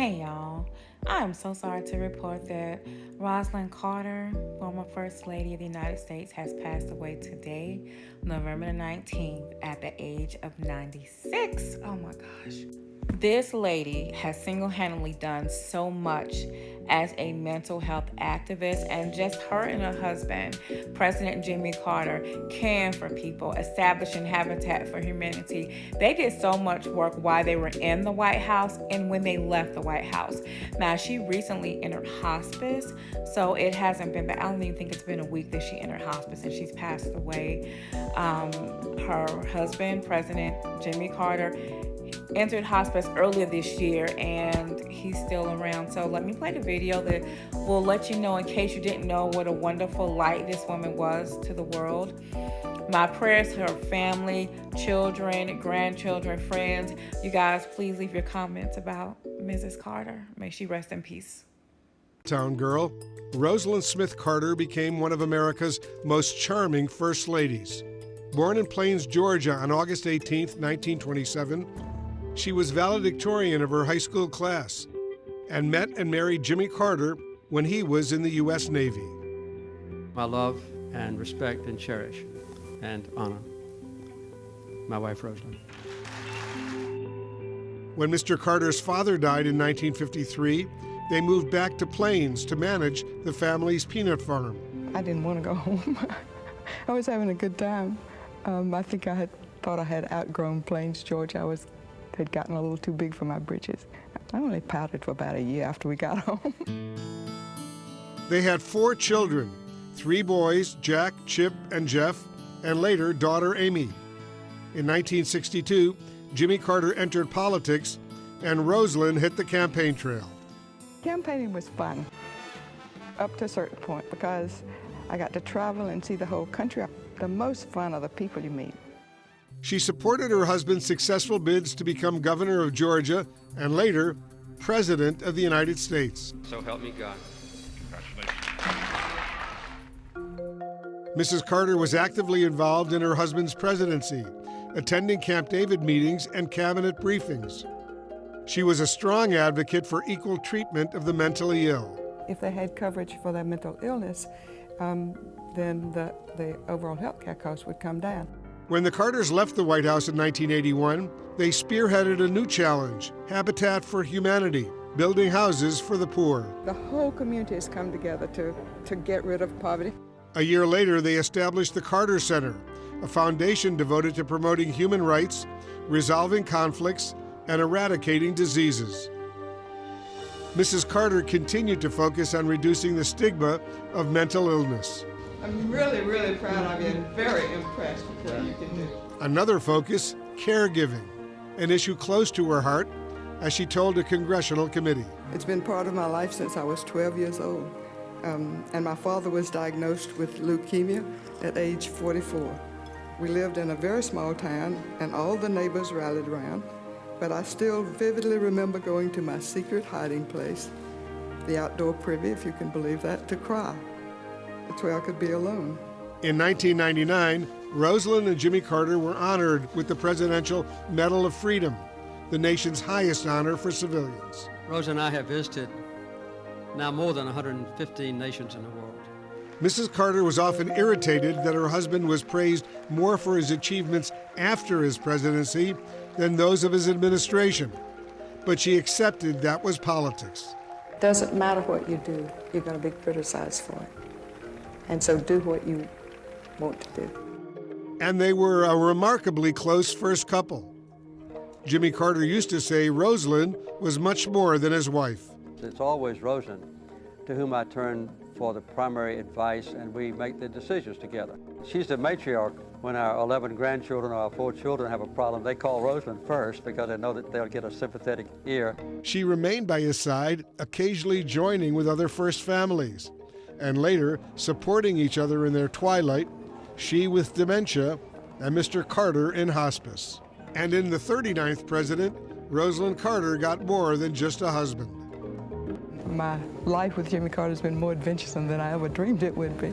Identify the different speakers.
Speaker 1: Hey y'all, I am so sorry to report that Rosalynn Carter, former First Lady of the United States, has passed away today, November the 19th, at the age of 96. Oh my gosh. This lady has single-handedly done so much as a mental health activist, and just her and her husband, President Jimmy Carter, caring for people, establishing Habitat for Humanity. They did so much work while they were in the White House and when they left the White House. Now, she recently entered hospice, so it hasn't been, I don't even think it's been a week that she entered hospice and she's passed away. Her husband, President Jimmy Carter, entered hospice earlier this year and he's still around. So let me play the video that will let you know, in case you didn't know, what a wonderful light this woman was to the world. My prayers to her family, children, grandchildren, friends. You guys, please leave your comments about Mrs. Carter. May she rest in peace.
Speaker 2: Town girl, Rosalynn Smith Carter became one of America's most charming first ladies. Born in Plains, Georgia on August 18, 1927, she was valedictorian of her high school class and met and married Jimmy Carter when he was in the U.S. Navy.
Speaker 3: I love and respect and cherish and honor my wife, Rosalynn.
Speaker 2: When Mr. Carter's father died in 1953, they moved back to Plains to manage the family's peanut farm.
Speaker 4: I didn't want to go home. I was having a good time. I think I thought I had outgrown Plains, Georgia. Had gotten a little too big for my britches. I only pouted for about a year after we got home.
Speaker 2: They had 4 children, 3 boys, Jack, Chip, and Jeff, and later daughter Amy. In 1962, Jimmy Carter entered politics and Rosalynn hit the campaign trail.
Speaker 4: Campaigning was fun, up to a certain point, because I got to travel and see the whole country. The most fun are the people you meet.
Speaker 2: She supported her husband's successful bids to become governor of Georgia and later President of the United States.
Speaker 3: So help me God.
Speaker 2: Mrs. Carter was actively involved in her husband's presidency, attending Camp David meetings and cabinet briefings. She was a strong advocate for equal treatment of the mentally ill.
Speaker 4: If they had coverage for their mental illness, then the overall health care costs would come down.
Speaker 2: When the Carters left the White House in 1981, they spearheaded a new challenge, Habitat for Humanity, building houses for the poor.
Speaker 4: The whole community has come together to get rid of poverty.
Speaker 2: A year later, they established the Carter Center, a foundation devoted to promoting human rights, resolving conflicts, and eradicating diseases. Mrs. Carter continued to focus on reducing the stigma of mental illness.
Speaker 4: I'm really, really proud of you and very impressed with what you can do.
Speaker 2: Another focus, caregiving, an issue close to her heart, as she told a congressional committee.
Speaker 4: It's been part of my life since I was 12 years old. And my father was diagnosed with leukemia at age 44. We lived in a very small town and all the neighbors rallied around, but I still vividly remember going to my secret hiding place, the outdoor privy, if you can believe that, to cry. That's where I could be alone.
Speaker 2: In 1999, Rosalynn and Jimmy Carter were honored with the Presidential Medal of Freedom, the nation's highest honor for civilians.
Speaker 3: Rosa and I have visited now more than 115 nations in the world.
Speaker 2: Mrs. Carter was often irritated that her husband was praised more for his achievements after his presidency than those of his administration, but she accepted that was politics.
Speaker 4: Doesn't matter what you do, you're going to be criticized for it. And so do what you want to do.
Speaker 2: And they were a remarkably close first couple. Jimmy Carter used to say Rosalynn was much more than his wife.
Speaker 3: It's always Rosalynn to whom I turn for the primary advice, and we make the decisions together. She's the matriarch. When our 11 grandchildren or our 4 children have a problem, they call Rosalynn first because they know that they'll get a sympathetic ear.
Speaker 2: She remained by his side, occasionally joining with other first families, and later supporting each other in their twilight, she with dementia and Mr. Carter in hospice. And in the 39th president, Rosalynn Carter got more than just a husband.
Speaker 4: My life with Jimmy Carter has been more adventuresome than I ever dreamed it would be.